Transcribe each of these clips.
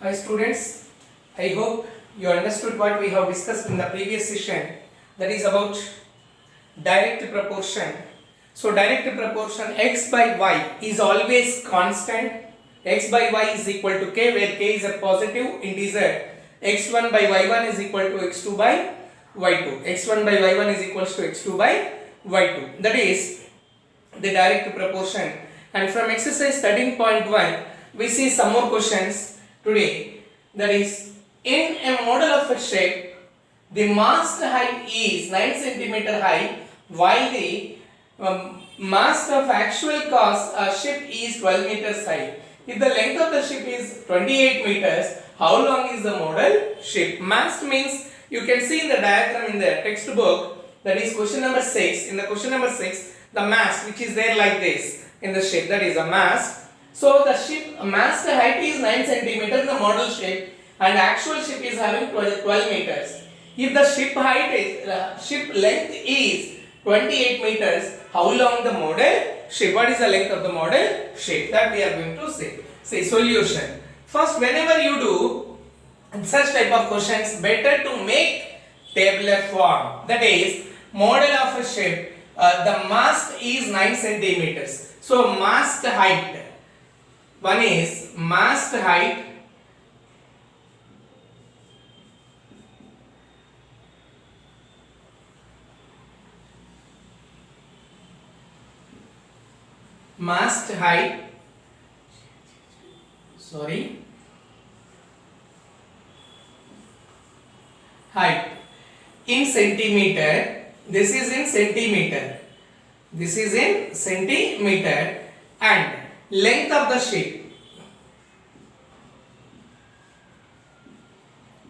Hi students, I hope you understood what we have discussed in the previous session, that is about direct proportion. So direct proportion x by y is always constant. X by y is equal to k, where k is a positive integer. x1 by y1 is equal to x2 by y2. x1 by y1 is equals to x2 by y2. That is the direct proportion. And from exercise 13.1 we see some more questions today. That is, in a model of a ship, the mast height is 9 centimeter high, while the mast of actual ship is 12 meters high. If the length of the ship is 28 meters, how long is the model ship? Mast means, you can see in the diagram in the textbook, that is question number 6. In the question number 6, the mast which is there like this in the ship, that is a mast. So the ship mast height is 9 centimeters, the model ship, and actual ship is having 12 meters. If the ship height is ship length is 28 meters, how long the model ship? What is the length of the model ship? That we are going to say. Say solution. First, whenever you do such type of questions, better to make tabular form. That is, model of a ship. The mast is 9 centimeters. So mast height. One is mast height. Mast height. Height in centimeter. This is in centimeter. This is in centimeter. And length of the ship.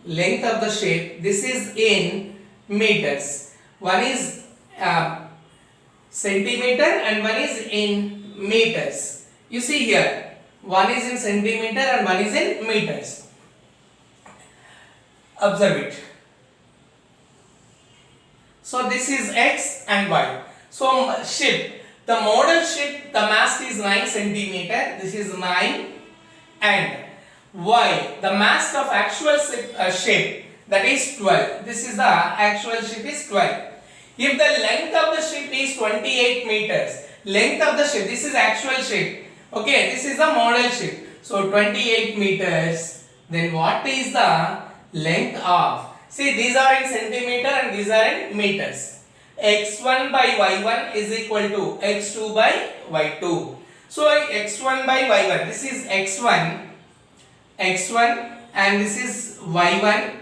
Length of the ship. This is in meters. One is centimeter and one is in meters. You see here, one is in centimeter and one is in meters. Observe it. So this is x and y. So ship, the model ship, the mast is 9 centimeter. This is 9, and y, the mast of actual ship, that is 12. This is the actual ship is 12. If the length of the ship is 28 meters, length of the ship, this is actual ship. Okay, this is the model ship. So 28 meters. Then what is the length of? See, these are in centimeter and these are in meters. x1 by y1 is equal to x2 by y2. So x1 by y1, this is x1, and this is y1,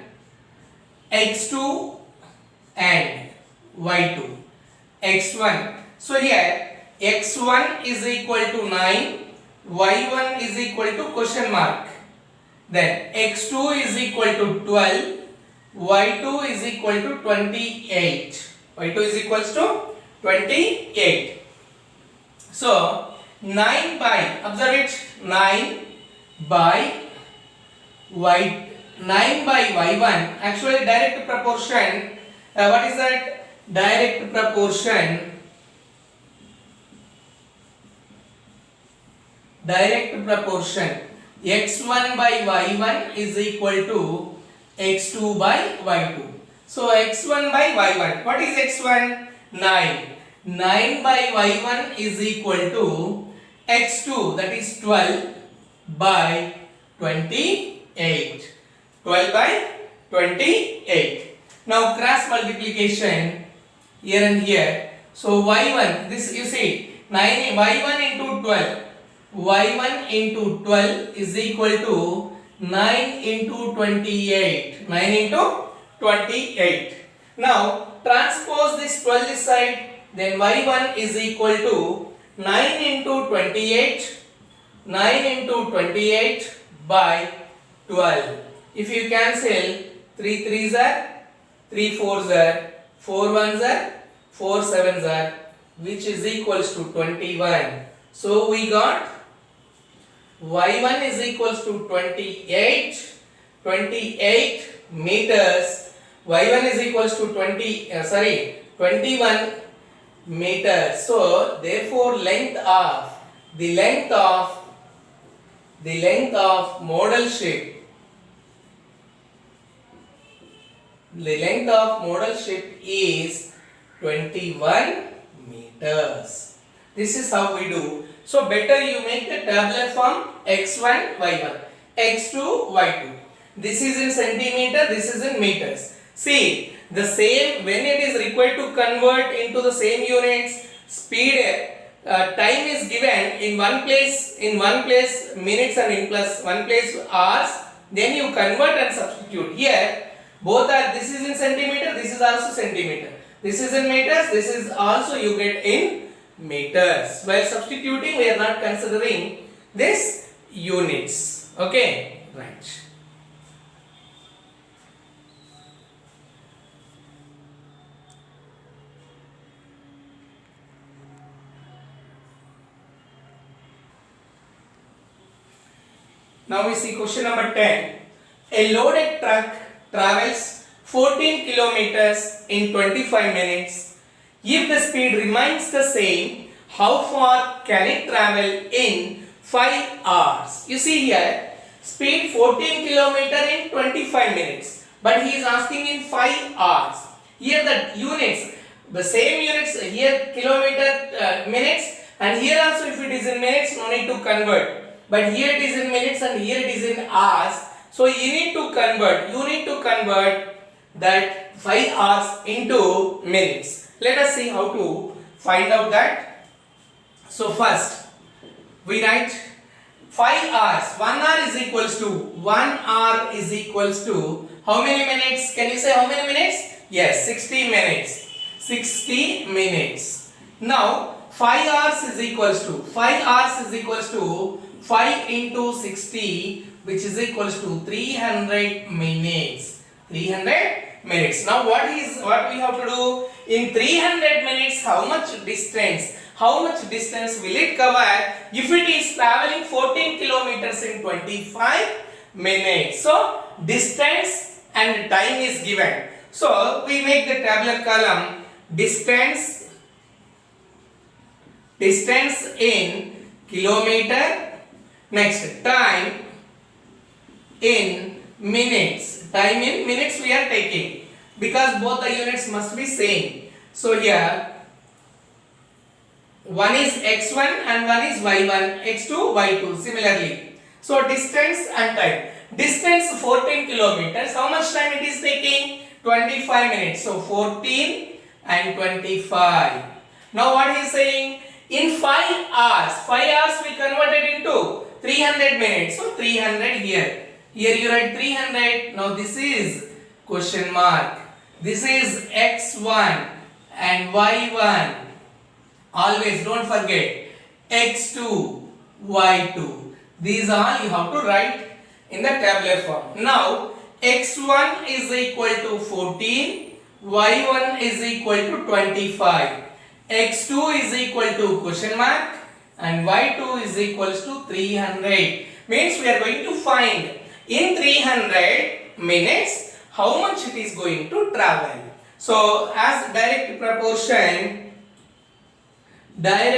x2 and y2, x1. So here x1 is equal to 9, y1 is equal to question mark. Then x2 is equal to 12, y2 is equal to 28. y2 is equals to 28. So 9 by, observe it, 9 by y1, actually direct proportion. What is that? Direct proportion. Direct proportion. x1 by y1 is equal to x2 by y2. So x1 by y1. What is x1? 9. 9 by y1 is equal to x2, that is 12 by 28. 12 by 28. Now cross multiplication here and here. So y1, this you see, 9 y1 into 12. y1 into 12 is equal to 9 into 28. 9 into 28. Now transpose this 12 this side, then y1 is equal to 9 into 28. 9 into 28 by 12. If you cancel, 3 3s are, 3 4s are, 4 1s are, 4 7s are, which is equals to 21. So we got y1 is equals to 28 meters. y1 is equals to 21 meters. So therefore the length of model ship The length of model ship is 21 meters. This is how we do. So better you make the tabular form x1, y1, x2, y2. This is in centimeter, this is in meters. See, the same when it is required to convert into the same units, speed, time is given in one place minutes and in plus one place hours. Then you convert and substitute. Here both are, this is in centimeter, this is also centimeter. This is in meters, this is also you get in meters. While substituting, we are not considering this units. Okay, right. Now we see question number 10. A loaded truck travels 14 kilometers in 25 minutes. If the speed remains the same, how far can it travel in 5 hours? You see here, speed 14 kilometer in 25 minutes. But he is asking in 5 hours. Here the units, the same units, here kilometer minutes, and here also if it is in minutes, no need to convert. But here it is in minutes and here it is in hours. So you need to convert that 5 hours into minutes. Let us see how to find out that. So first we write 5 hours. 1 hour is equals to how many minutes? Can you say how many minutes? Yes, 60 minutes. 60 minutes. Now 5 hours is equals to 5 into 60, which is equals to 300 minutes. 300 minutes. Now what we have to do in 300 minutes? How much distance will it cover if it is traveling 14 kilometers in 25 minutes? So distance and time is given. So we make the tabular column distance in kilometer. Next, time in minutes. Time in minutes we are taking because both the units must be same. So here one is x1 and one is y1, x2, y2 similarly. So distance and time. Distance 14 kilometers. How much time it is taking? 25 minutes. So 14 and 25. Now what he is saying? In 5 hours we converted into 300 minutes. So 300 here. Here you write 300. Now this is question mark. This is x1 and y1. Always don't forget x2, y2. These all you have to write in the tabular form. Now x1 is equal to 14, y1 is equal to 25. x2 is equal to question mark and y2 is equals to 300. Means we are going to find in 300 minutes how much it is going to travel. So as direct proportion, that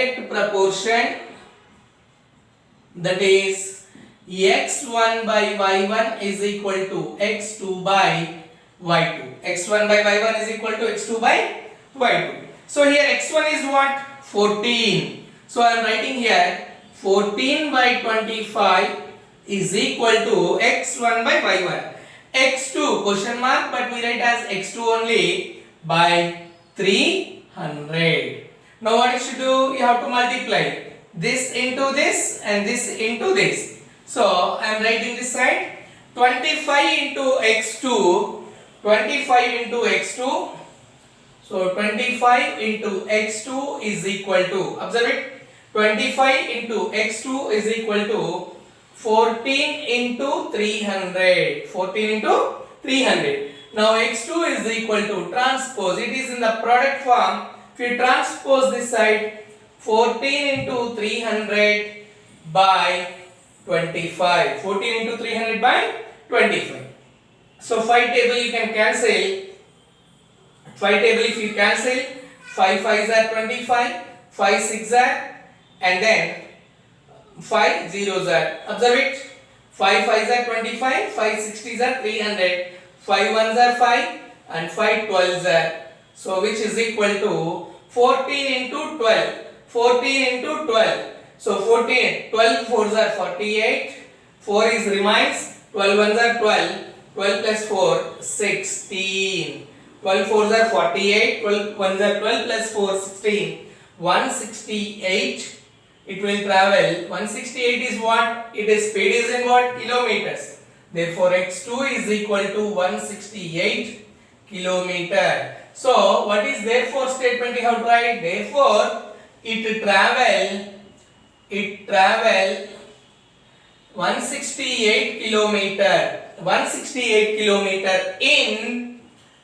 is x1 by y1 is equal to x2 by y2. x1 by y1 is equal to x2 by y2. So here x1 is what? 14. So I am writing here 14 by 25 is equal to x1 by y1. x2 question mark, but we write as x2 only, by 300. Now what you should do? You have to multiply this into this and this into this. So I am writing this side 25 into x2. 25 into x2. So 25 into x2 is equal to, observe it, 25 into x2 is equal to 14 into 300. 14 into 300. Now x2 is equal to transpose. It is in the product form. If you transpose this side, 14 into 300 by 25. 14 into 300 by 25. So 5 table you can cancel. 5 table if you cancel, 5 5s are 25, 5 6 are, and then 5 zeros are. Observe it. 5 5s are 25, 5 60s are 300, 5 1s are 5, and 5 12s are, so which is equal to 14 into 12. 14 into 12. So 14, 12 4s are 48. 4 is remains. 12 ones are 12. 12 plus 4, 16. 12 4s are 48. 12 ones are 12 plus 4, 16. 168. It will travel. 168 is what? Its speed is in what? Kilometers. Therefore, x2 is equal to 168 kilometer. So, what is therefore statement we have to write? Therefore, it travel 168 kilometer. 168 kilometer in,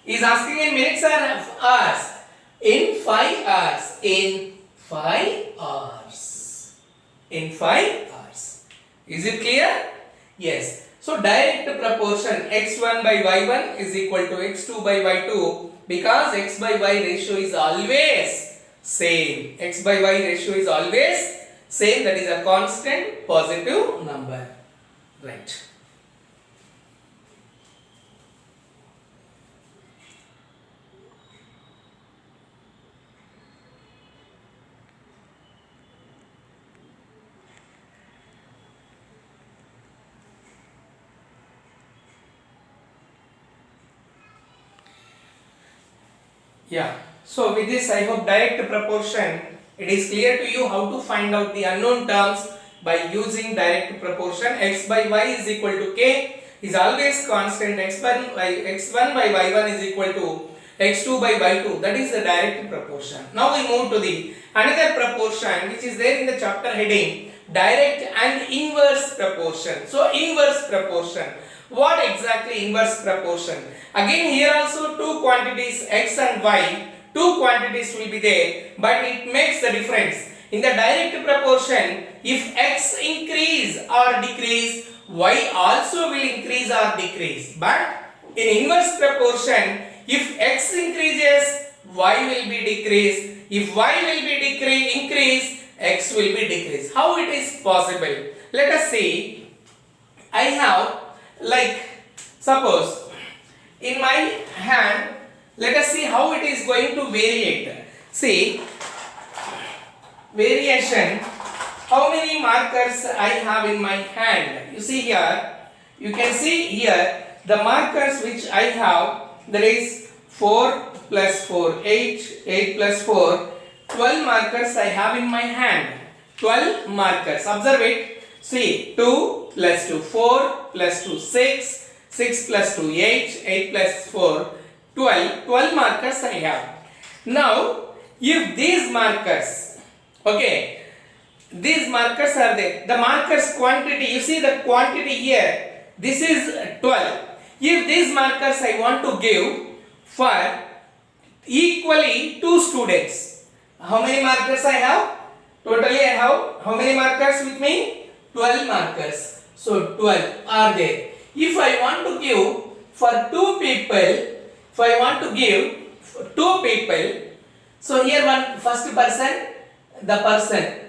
is asking in minutes or hours? In 5 hours. In 5 hours. In 5 hours. Is it clear? Yes. So direct proportion x1 by y1 is equal to x2 by y2 because x by y ratio is always same. X by y ratio is always same, that is a constant positive number. Right. Yeah. So with this I hope direct proportion, it is clear to you how to find out the unknown terms by using direct proportion. X by y is equal to k is always constant. X1 by y1 is equal to x2 by y2. That is the direct proportion. Now we move to the another proportion which is there in the chapter heading, direct and inverse proportion. So inverse proportion. What exactly inverse proportion? Again here also two quantities x and y, two quantities will be there, but it makes the difference. In the direct proportion, if x increase or decrease, y also will increase or decrease. But in inverse proportion, if x increases, y will be decrease. If y will be increase, x will be decrease. How it is possible? Let us see. I have, like, suppose in my hand, let us see how it is going to variate. See, variation, how many markers I have in my hand. You see here, you can see here the markers which I have, that is 4 plus 4, 8, 8 plus 4, 12 markers I have in my hand. 12 markers. Observe it. See, 2 plus 2, 4 plus 2, 6. 6 plus 2, 8, 8 plus 4, 12, 12 markers I have. Now, if these markers, okay, these markers are there, the markers quantity, you see the quantity here, this is 12. If these markers I want to give for equally two students, how many markers I have? Totally I have, how many markers with me? 12 markers. So, 12 are there. If I want to give for two people, so here one first person, the person,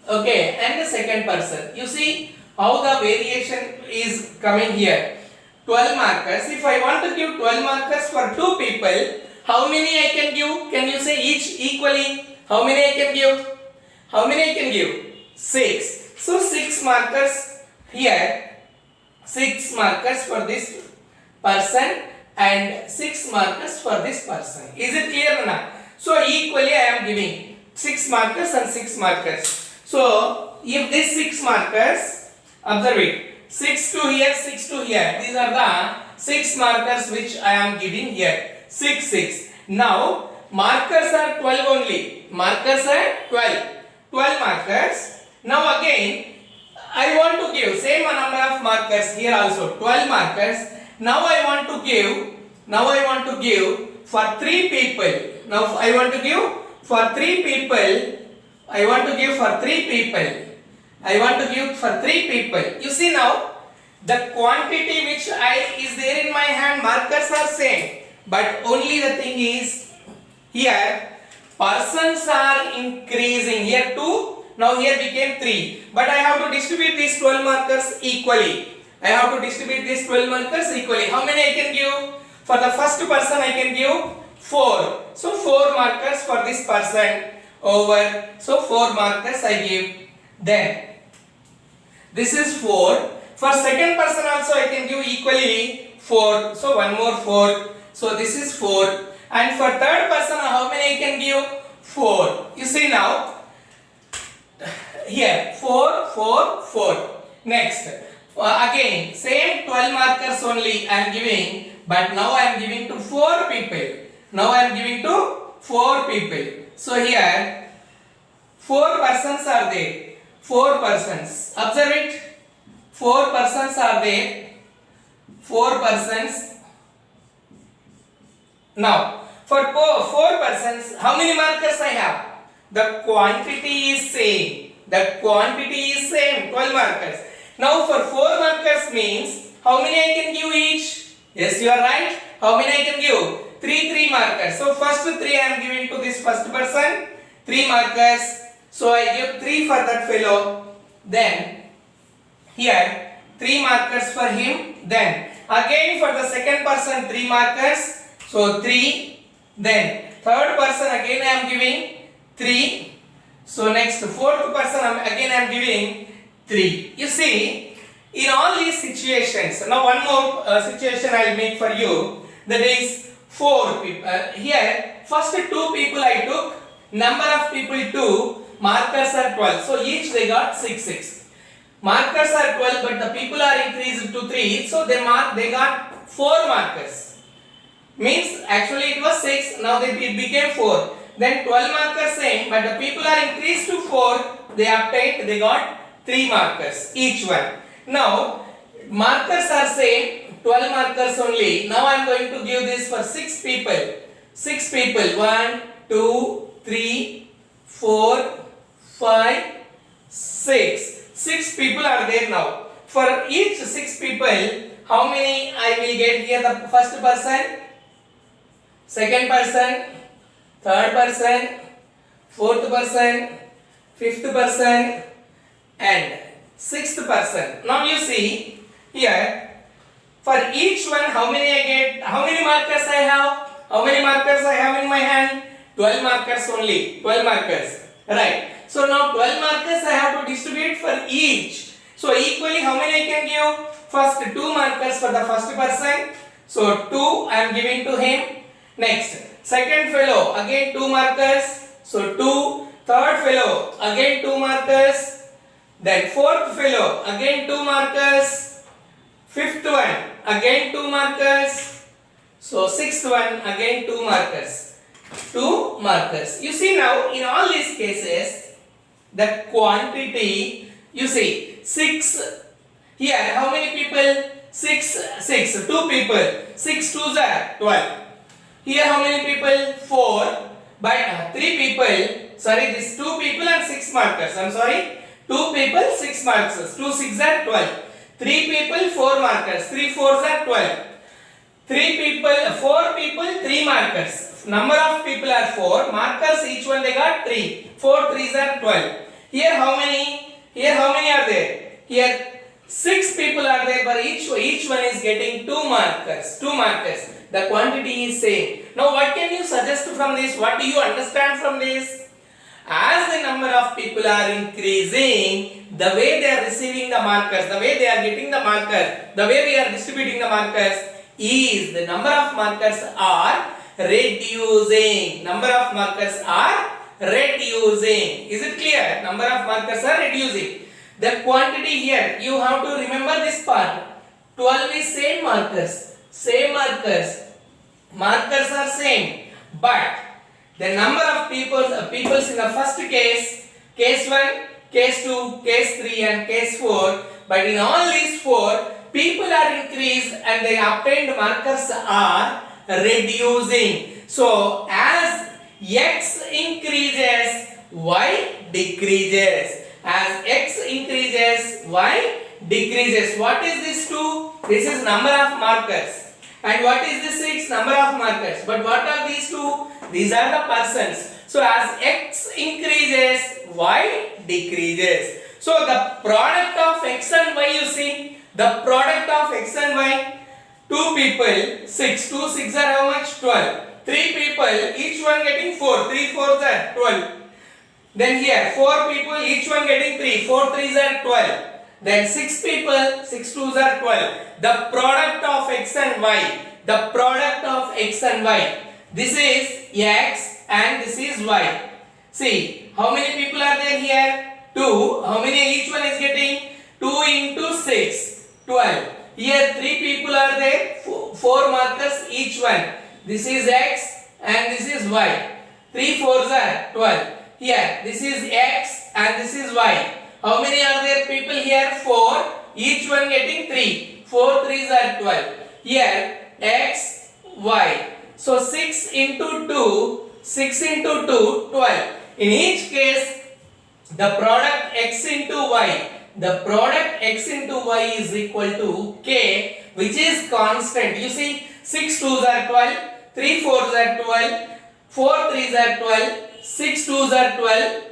okay, and the second person. You see how the variation is coming here. 12 markers. If I want to give 12 markers for two people, how many I can give? Can you say each equally? How many I can give? How many I can give? 6. So 6 markers here. 6 markers for this person and 6 markers for this person. Is it clear now? So equally I am giving 6 markers and 6 markers. So if this 6 markers, observe it, 6 to here, 6 to here. These are the 6 markers which I am giving here. 6, 6. Now markers are 12 only. Markers are 12. 12 markers. Now again I want to give same number of markers here also, 12 markers. Now I want to give for 3 people. Now I want to give for 3 people. I want to give for 3 people. You see now, the quantity which is there in my hand, markers are same. But only the thing is, here persons are increasing. Here 2. Now here became 3. But I have to distribute these 12 markers equally. How many I can give? For the first person I can give 4. So 4 markers for this person over. So 4 markers I give. Then this is 4. For second person also I can give equally 4. So one more 4. So this is 4. And for third person how many I can give? 4. You see now. Here 4, 4, 4. Next. Again same 12 markers only I am giving. But now I am giving to 4 people. Now I am giving to 4 people. So here 4 persons are there. 4 persons. Observe it. 4 persons are there. 4 persons. Now for 4 persons, how many markers I have? The quantity is same. The quantity is same. 12 markers. Now for 4 markers means how many I can give each? Yes, you are right. How many I can give? 3 markers. So first 3 I am giving to this first person. 3 markers. So I give 3 for that fellow. Then here 3 markers for him. Then again for the second person 3 markers. So 3. Then third person again I am giving 3. So next fourth person again I am giving 3. You see, in all these situations, now one more situation I will make for you. That is 4 people. Here first 2 people I took. Number of people 2. Markers are 12. So each they got 6. Markers are 12, but the people are increased to 3. So they got 4 markers. Means actually it was 6. Now it became 4. Then 12 markers same, but the people are increased to 4. They got 3 markers each one. Now markers are same, 12 markers only. Now I am going to give this for 6 people. 6 people. 1, 2, 3, 4, 5, 6. 6 people are there now. For each 6 people, how many I will get here? The first person, second person, third person, fourth person, fifth person, and sixth person. Now you see here, for each one how many I get? How many markers I have? How many markers I have in my hand? 12 markers only. 12 markers. Right. So now 12 markers I have to distribute for each. So equally how many I can give? First 2 markers for the first person. So 2 I am giving to him. Next, second fellow again 2 markers. So 2. Third fellow again 2 markers. Then fourth fellow again 2 markers. Fifth one again 2 markers. So sixth one again 2 markers. 2 markers. You see now in all these cases the quantity, you see 6. Here how many people? 6. 2 people. 6 2s are 12. Here how many people? 4. But 3 people. Sorry, this 2 people and 6 markers. I am sorry. 2 people, 6 markers. 2 6 are 12. 3 people, 4 markers. 3 4s are 12. 3 people, 4 people, 3 markers. Number of people are 4. Markers each one they got 3. 4 3s are 12. Here how many? Here how many are there? Here 6 people are there, but each one is getting 2 markers. 2 markers. The quantity is same. Now what can you suggest from this? What do you understand from this? As the number of people are increasing, the way they are receiving the markers, the way they are getting the marker, the way we are distributing the markers is the number of markers are reducing. Number of markers are reducing. Is it clear? Number of markers are reducing. The quantity here, you have to remember this part. 12 is same markers. Same markers. Markers are same. But the number of peoples in the first case 1, case 2, case 3 and case 4. But in all these 4, people are increased and the obtained markers are reducing. So as X increases, Y decreases. As X increases, Y decreases. What is this 2? This is number of markers. And what is this 6? Number of markers. But what are these 2? These are the persons. So as X increases, Y decreases. So the product of X and Y, you see, the product of X and Y, 2 people 6, 2 6 are how much? 12. 3 people each one getting 4, 3 4s are 12. Then here 4 people each one getting 3, 4 3s are 12. Then 6 people 6 2s are 12. The product of x and y, the product of x and y, this is x and this is y. See, how many people are there here? 2. How many each one is getting? 2 into 6, 12. Here 3 people are there, 4 markers each one. This is x and this is y. 3 4s are 12. Here this is x and this is y. How many are there people here? 4. Each one getting 3. 4 3s are 12. Here x, y. So 6 into 2, 6 into 2, 12. In each case, the product x into y, the product x into y is equal to k, which is constant. You see, 6 2s are 12, 3 4s are 12, 4 3s are 12, 6 2s are 12,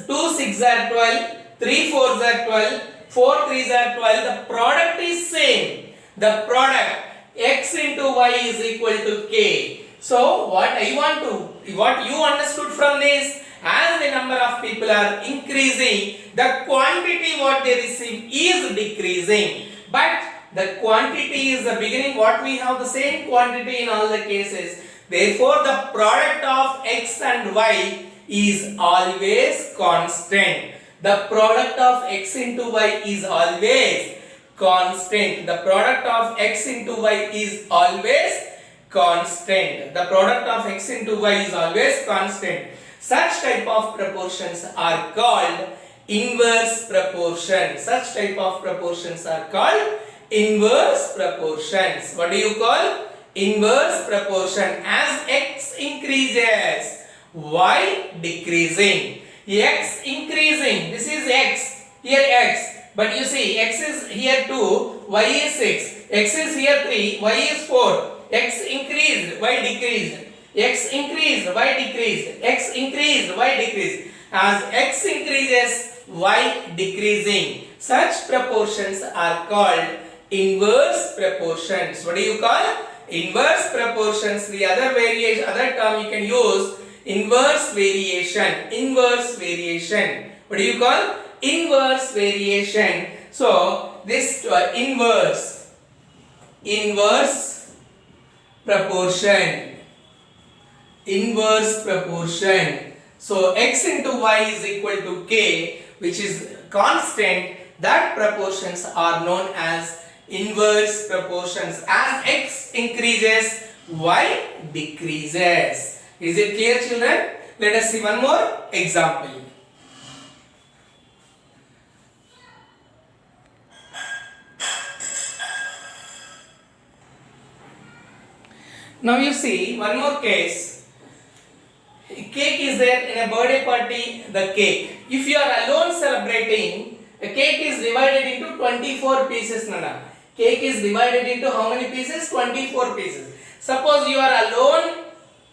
2 6s are 12, 3 4s are 12, 4 3s are 12. The product is same. The product x into y is equal to k. So what you understood from this, as the number of people are increasing, the quantity what they receive is decreasing. But the quantity is the beginning, what we have the same quantity in all the cases. Therefore, the product of x and y is always constant. The product of x into y is always constant. The product of x into y is always constant. The product of x into y is always constant. Such type of proportions are called inverse proportion. Such type of proportions are called inverse proportions. What do you call? Inverse proportion. As x increases, y decreasing. X increasing. This is x. Here x. But you see, x is here 2, y is 6. X is here 3, y is 4. X increased, y decreased. X increased, y decreased. X increased, y decreased. As x increases, y decreasing. Such proportions are called inverse proportions. What do you call? Inverse proportions. The other variation, other term you can use, inverse variation. Inverse variation. What do you call? Inverse variation. So this inverse proportion. Inverse proportion. So x into y is equal to k, which is constant. That proportions are known as inverse proportions. As x increases, y decreases. Is it clear, children? Let us see one more example. Now you see one more case. Cake is there in a birthday party, the cake. If you are alone celebrating, a cake is divided into 24 pieces, Nana. Cake is divided into how many pieces? 24 pieces. Suppose you are alone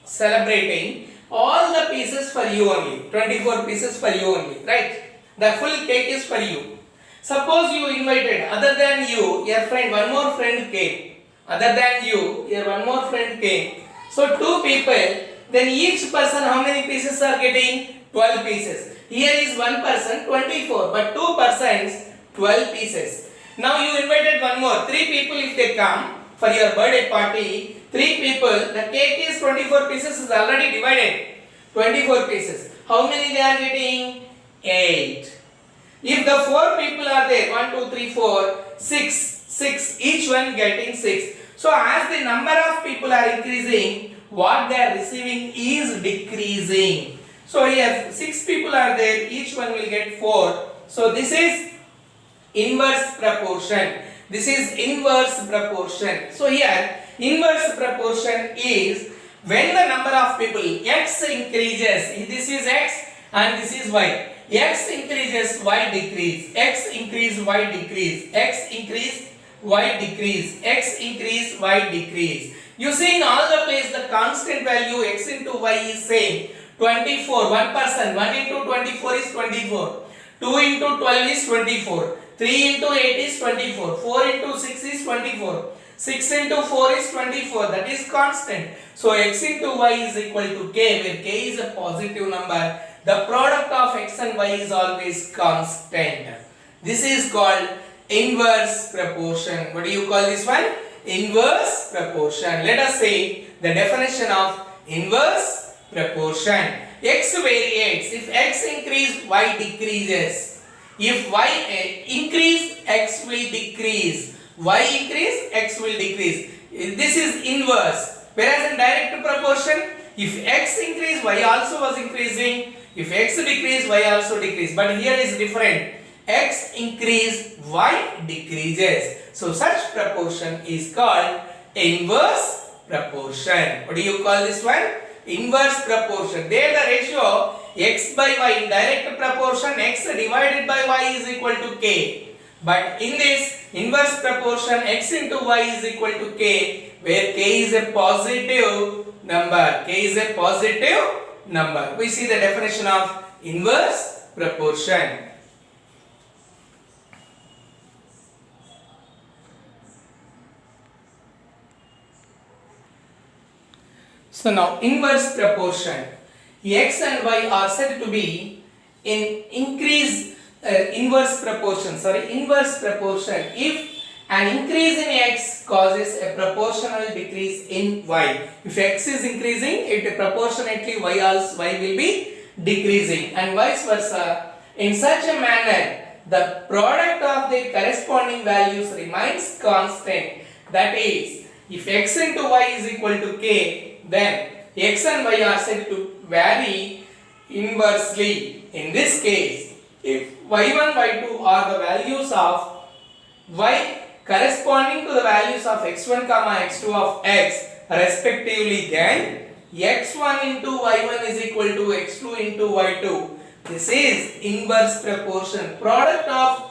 celebrating, all the pieces for you only. 24 pieces for you only, right? The full cake is for you. Suppose you invited, other than you, your friend, one more friend came. Other than you, your one more friend came. So 2 people, then each person how many pieces are getting? 12 pieces. Here is one person 24, but 2 persons 12 pieces. Now you invited one more, 3 people if they come for your birthday party, 3 people, the cake is 24 pieces is already divided. 24 pieces. How many they are getting? 8. If the 4 people are there, 1, 2, 3, 4, 6, each one getting 6. So as the number of people are increasing, what they are receiving is decreasing. So here 6 people are there, each one will get 4. So this is inverse proportion. This is inverse proportion. So here inverse proportion is when the number of people x increases, this is x and this is y. X increases, y decrease. X increase, y decrease. X increase, y decrease. X increase, y decrease. You see in all the place the constant value x into y is same. 24, one person, 1 into 24 is 24. 2 into 12 is 24. 3 into 8 is 24. 4 into 6 is 24. 6 into 4 is 24. That is constant. So x into y is equal to k, where k is a positive number. The product of x and y is always constant. This is called inverse proportion. What do you call this one? Inverse proportion. Let us say the definition of inverse proportion. X variates. If x increase, y decreases. If y increase, x will decrease. Y increase, x will decrease. This is inverse. Whereas in direct proportion, if x increase, y also was increasing. If x decrease, y also decrease. But here is different. X increase, y decreases. So such proportion is called inverse proportion. What do you call this one? Inverse proportion. There the ratio x by y, in direct proportion x divided by y is equal to k. But in this inverse proportion, x into y is equal to k, where k is a positive number. K is a positive number. We see the definition of inverse proportion. So now inverse proportion. X and y are said to be in inverse proportion if an increase in x causes a proportional decrease in y. If x is increasing, it proportionately y will be decreasing, and vice versa. In such a manner, the product of the corresponding values remains constant. That is, if x into y is equal to k, then x and y are said to vary inversely. In this case, if y1, y2 are the values of y corresponding to the values of x1, x2 of x respectively, then x1 into y1 is equal to x2 into y2. This is inverse proportion. Product of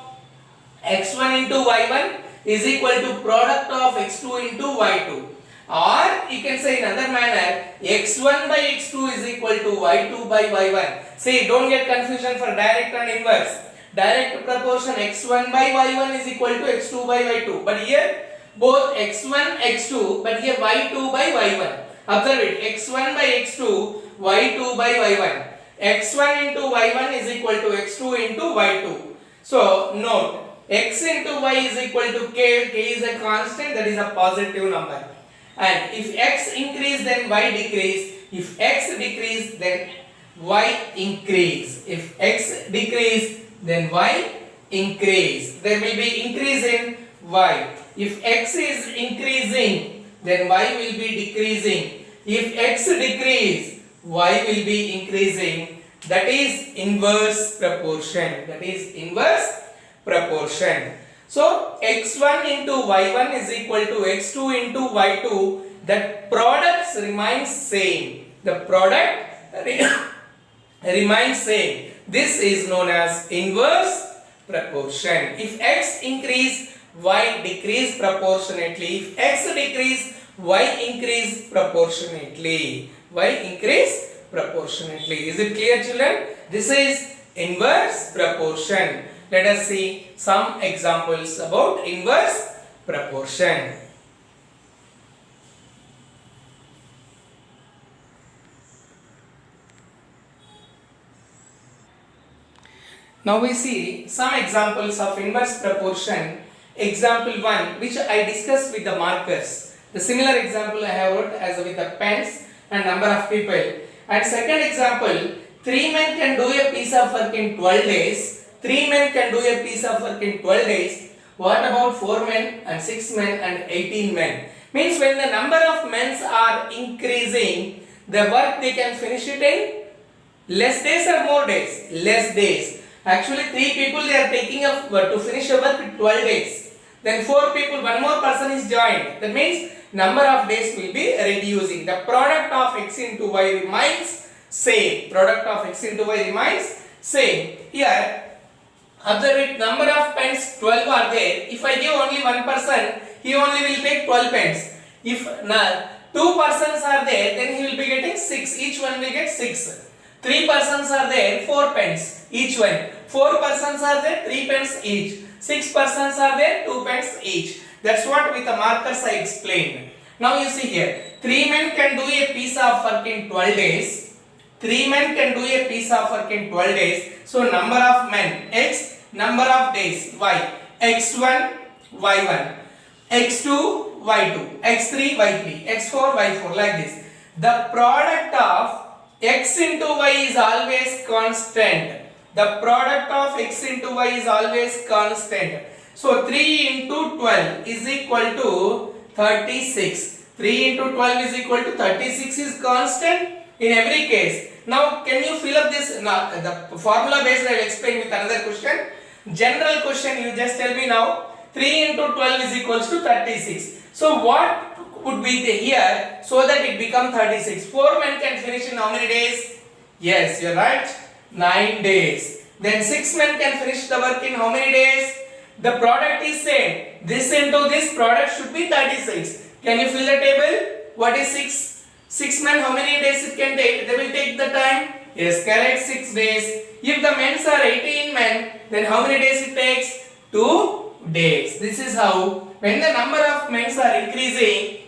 x1 into y1 is equal to product of x2 into y2. Or you can say in another manner, x1 by x2 is equal to y2 by y1. See, don't get confusion for direct and inverse. Direct proportion x1 by y1 is equal to x2 by y2. But here both x1, x2, but here y2 by y1. Observe it, x1 by x2, y2 by y1. x1 into y1 is equal to x2 into y2. So note, x into y is equal to k. K is a constant, that is a positive number. And if x increase, then y decrease. If x decrease, then y increase. If x decrease, then y increase. There will be increase in y. If x is increasing, then y will be decreasing. If x decrease, y will be increasing. That is inverse proportion. That is inverse proportion. So x1 into y1 is equal to x2 into y2. The products remain same. The product remains same. This is known as inverse proportion. If x increase, y decrease proportionately. If x decrease, y increase proportionately. Y increase proportionately. Is it clear, children? This is inverse proportion. Let us see some examples about inverse proportion. Now we see some examples of inverse proportion. Example 1, which I discussed with the markers. The similar example I have wrote as with the pens and number of people. And second example, 3 men can do a piece of work in 12 days. 3 men can do a piece of work in 12 days. What about 4 men and 6 men and 18 men? Means when the number of men are increasing, the work they can finish it in less days or more days? Less days. Actually 3 people they are taking up to finish a work in 12 days. Then 4 people, one more person is joined. That means number of days will be reducing. The product of x into y remains same. Product of x into y remains same. Here observe it, number of pens 12 are there. If I give only one person, he only will take 12 pens. If 2 persons are there, then he will be getting 6. Each one will get 6. 3 persons are there, 4 pens each one. 4 persons are there, 3 pens each. 6 persons are there, 2 pens each. That's what with the markers I explained. Now you see here, 3 men can do a piece of work in 12 days. 3 men can do a piece of work in 12 days. So number of men x, number of days y. x1, y1, x2, y2, x3, y3, x4, y4, like this. The product of x into y is always constant. The product of x into y is always constant. So 3 into 12 is equal to 36. 3 into 12 is equal to 36 is constant in every case. Now can you fill up this? Now the formula based I will explain with another question. General question you just tell me now. 3 into 12 is equals to 36. So what would be here so that it become 36? 4 men can finish in how many days? Yes, you are right. 9 days. Then 6 men can finish the work in how many days? The product is same. This into this product should be 36. Can you fill the table? What is 6? 6 men, how many days it can take? They will take the time. Yes, correct, 6 days. If the men are 18 men, then how many days it takes? 2 days. This is how, when the number of men are increasing,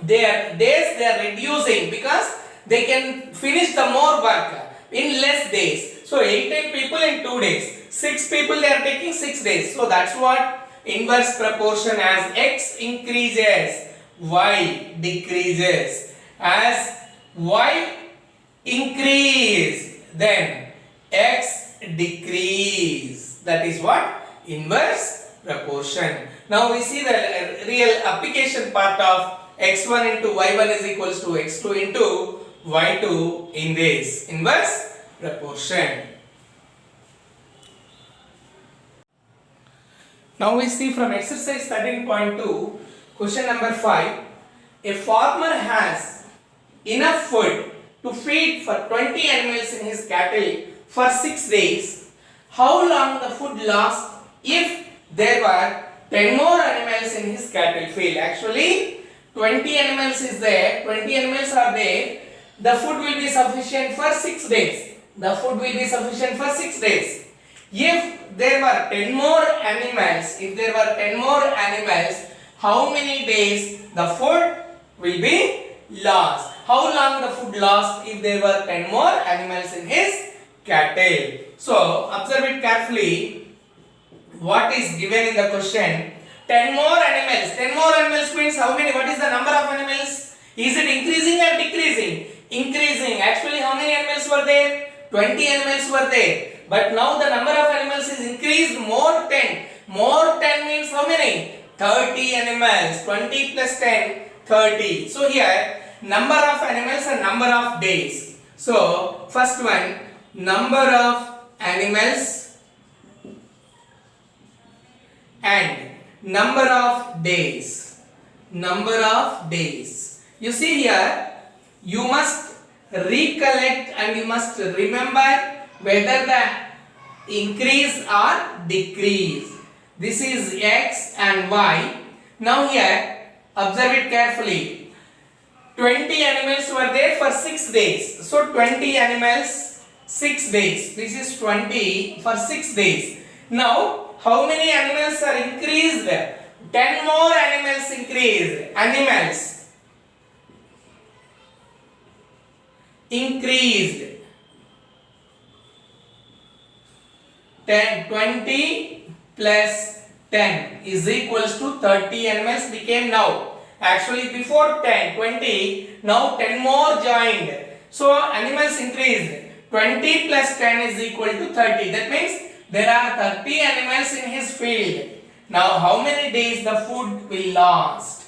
their days they are reducing because they can finish the more work in less days. So 18 people in 2 days. 6 people they are taking 6 days. So that's what inverse proportion. As x increases, y decreases. As y increase, then x decrease. That is what? Inverse proportion. Now we see the real application part of x1 into y1 is equals to x2 into y2 in this inverse proportion. Now we see from exercise 13.2, question number 5. A farmer has enough food to feed for 20 animals in his cattle for 6 days. How long the food lasts if there were 10 more animals in his cattle field? Actually 20 animals is there, 20 animals are there. The food will be sufficient for 6 days. The food will be sufficient for 6 days. If there were 10 more animals, how many days the food will be lost? How long the food lasts if there were 10 more animals in his cattle? So observe it carefully. What is given in the question? 10 more animals. 10 more animals means how many? What is the number of animals? Is it increasing or decreasing? Increasing. Actually, how many animals were there? 20 animals were there. But now the number of animals is increased, more 10. More 10 means how many? 30 animals. 20 plus 10, 30. So here, number of animals and number of days. So first one, number of animals and number of days. Number of days. You see here, you must recollect and you must remember whether the increase or decrease. This is x and y. Now here, observe it carefully. 20 animals were there for 6 days. So 20 animals, 6 days. This is 20 for 6 days. Now, how many animals are increased? 10 more animals increased. Animals increased. 10, 20 plus 10 is equals to 30 animals became now. Actually before 10, 20, now 10 more joined. So animals increased. 20 plus 10 is equal to 30. That means there are 30 animals in his field. Now how many days the food will last?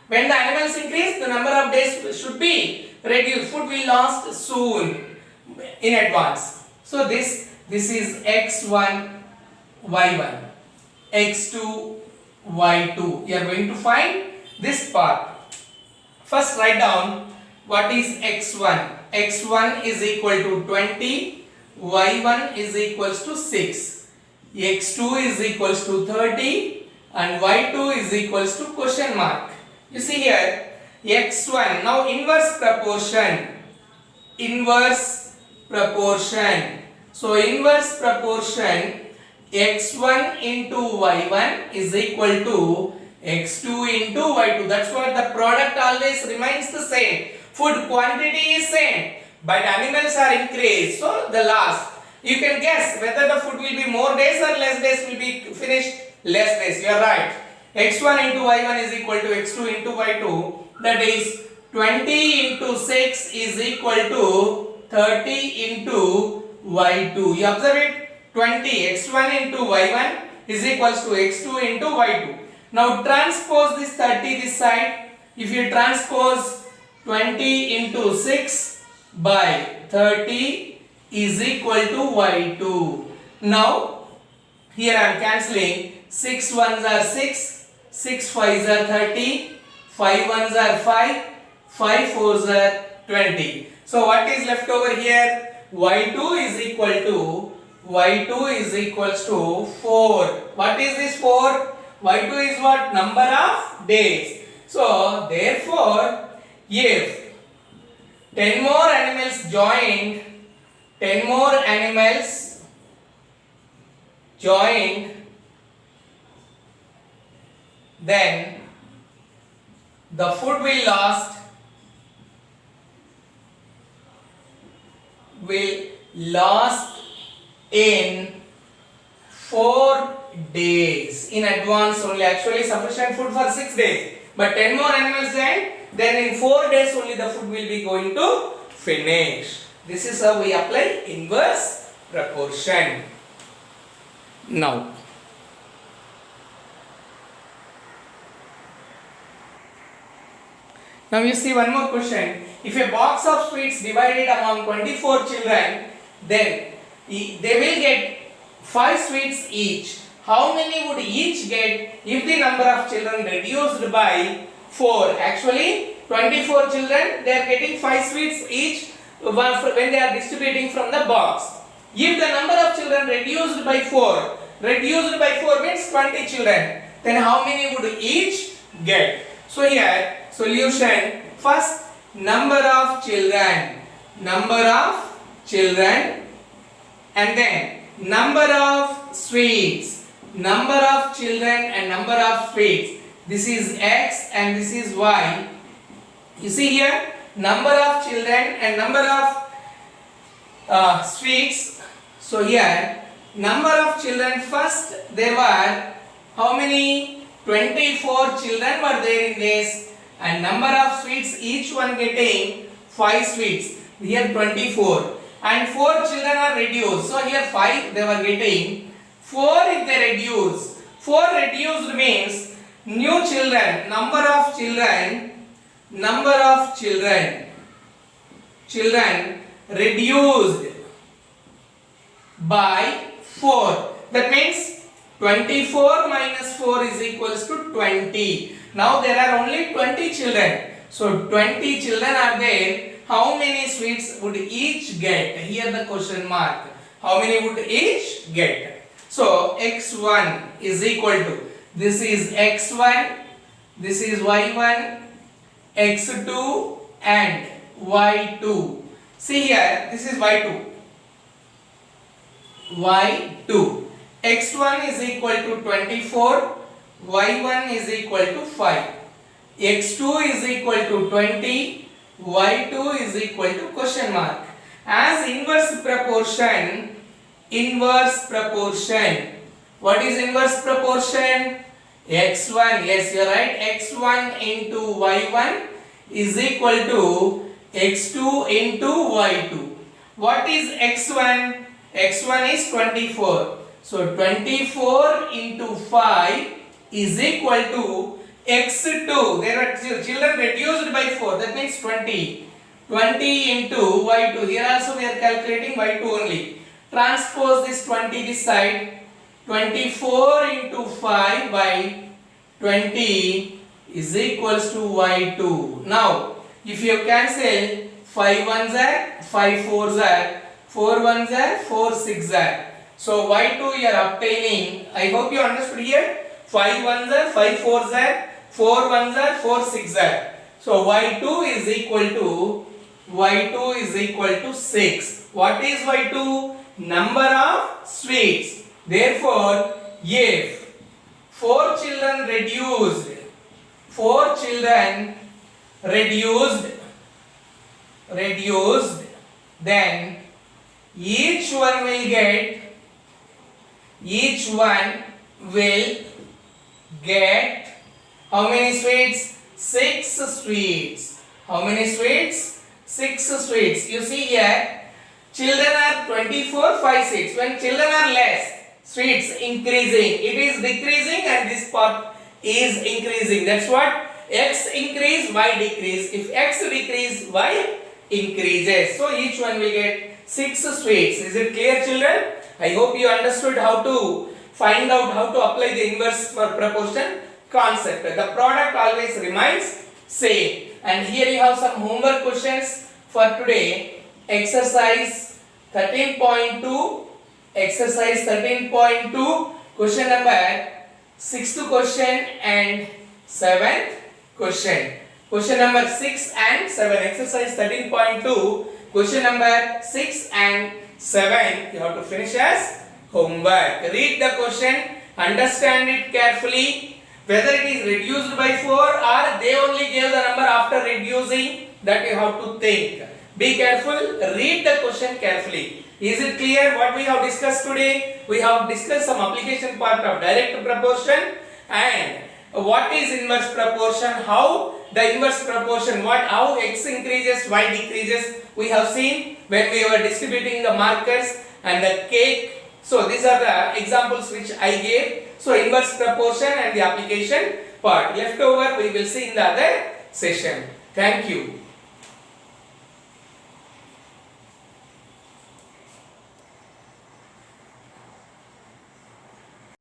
When the animals increase, the number of days should be reduced. Food will last soon in advance. So this is x1, y1, x2, y2. You are going to find this part. First write down what is x1. x1 is equal to 20, y1 is equals to 6, x2 is equals to 30 and y2 is equals to question mark. You see here x1. Now inverse proportion. Inverse proportion. So inverse proportion x1 into y1 is equal to x2 into y2. That's what the product always remains the same. Food quantity is same, but animals are increased. So the last, you can guess whether the food will be more days or less days will be finished. Less days. You are right. x1 into y1 is equal to x2 into y2. That is 20 into 6 is equal to 30 into y2. You observe it. 20 x1 into y1 is equals to x2 into y2. Now transpose this 30 this side. If you transpose 20 into 6 by 30 is equal to y2. Now here I am cancelling. 6 ones are 6, 6 fives are 30, 5 ones are 5, 5 fours are 20. So what is left over here? y2 is equal to equals to 4. What is this 4? y2 is what? Number of days. So therefore, if 10 more animals joined, then the food will last in 4 days in advance only. Actually sufficient food for 6 days, but 10 more animals join, then in 4 days only the food will be going to finish. This is how we apply inverse proportion. Now you see one more question. If a box of sweets divided among 24 children, then they will get 5 sweets each. How many would each get if the number of children reduced by 4? Actually 24 children, they are getting 5 sweets each when they are distributing from the box. If the number of children reduced by 4 means 20 children, then how many would each get? So here solution, first number of children and then number of sweets, number of children and number of sweets. This is x and this is y. You see here, number of children and number of sweets. So here number of children, first there were how many? 24 children were there in this, and number of sweets, each one getting 5 sweets. Here 24 and 4 children are reduced. So here 5 they were getting. 4 if they reduce. 4 reduced means new children, number of children reduced by 4. That means 24 minus 4 is equals to 20. Now there are only 20 children. So 20 children are there. How many sweets would each get? Here the question mark. How many would each get? So x1 is equal to, this is x1, this is y1, x2 and y2. See here, this is y2. x1 is equal to 24, y1 is equal to 5, x2 is equal to 20, y2 is equal to question mark. As inverse proportion, what is inverse proportion? x1, yes you are right, x1 into y1 is equal to x2 into y2. What is x1? x1 is 24. So 24 into 5 is equal to x2. There are children reduced by 4. That means 20. 20 into y2. Here also we are calculating y2 only. Transpose this 20 this side. 24 into 5 by 20 is equals to y2. Now if you cancel, 5 ones are, 5 fours are, 4 ones are, 4 6 are. So y2 you are obtaining, I hope you understood here. 5 ones are, 5 fours are, 4 ones are, 4 6 are. So y2 is equal to 6. What is y2? Number of sweets. Therefore, if 4 children reduced, then each one will get how many sweets? 6 sweets. How many sweets? 6 sweets. You see here, children are 24, 5, 6. When children are less, sweets increasing. It is decreasing and this part is increasing. That's what x increase, y decrease. If x decrease, y increases. So each one will get 6 sweets. Is it clear, children? I hope you understood how to find out how to apply the inverse proportion concept. The product always remains same. And here you have some homework questions for today. Exercise 13.2. Exercise 13.2. Question number 6th question and 7th question. Question number 6 and 7. Exercise 13.2. Question number 6 and 7. You have to finish as homework. Read the question, understand it carefully, whether it is reduced by 4 or they only gave the number after reducing, that you have to think. Be careful, read the question carefully. Is it clear what we have discussed today? We have discussed some application part of direct proportion and what is inverse proportion, how the inverse proportion, how x increases, y decreases. We have seen when we were distributing the markers and the cake. So these are the examples which I gave. So inverse proportion and the application part. Leftover we will see in the other session. Thank you.